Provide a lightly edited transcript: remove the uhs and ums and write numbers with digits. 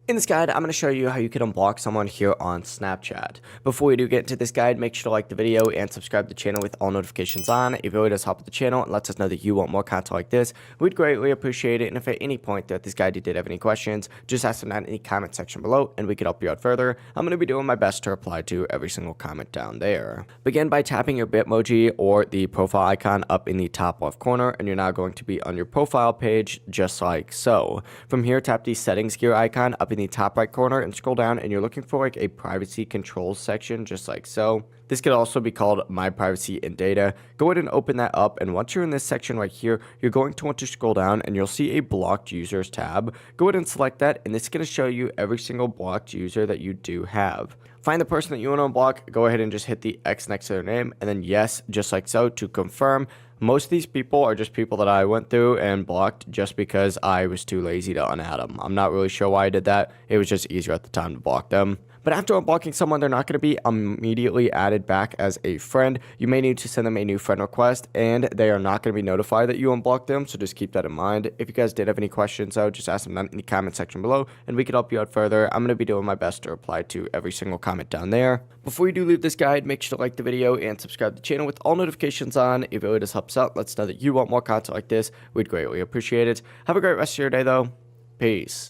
In this guide, I'm going to show you how you can unblock someone here on Snapchat. Before we do get into this guide, make sure to like the video and subscribe to the channel with all notifications on. It really does help with the channel and lets us know that you want more content like this. We'd greatly appreciate it, and if at any point throughout this guide you did have any questions, just ask them down in the comment section below and we can help you out further. I'm going to be doing my best to reply to every single comment down there. Begin by tapping your Bitmoji or the profile icon up in the top left corner, and you're now going to be on your profile page just like so. From here, tap the settings gear icon up in the top right corner and scroll down, and you're looking for like a privacy controls section just like so. This could also be called My Privacy and Data. Go ahead and open that up, and once you're in this section right here, you're going to want to scroll down and you'll see a blocked users tab. Go ahead and select that, and this is going to show you every single blocked user that you do have. Find the person that you want to unblock, go ahead and just hit the X next to their name, and then yes, just like so, to confirm. Most of these people are just people that I went through and blocked just because I was too lazy to unadd them. I'm not really sure why I did that. It was just easier at the time to block them. But after unblocking someone, they're not going to be immediately added back as a friend. You may need to send them a new friend request, and they are not going to be notified that you unblocked them, so just keep that in mind. If you guys did have any questions, though, just ask them down in the comment section below, and we can help you out further. I'm going to be doing my best to reply to every single comment down there. Before you do leave this guide, make sure to like the video and subscribe to the channel with all notifications on. It really does help us out. Let us know that you want more content like this. We'd greatly appreciate it. Have a great rest of your day, though. Peace.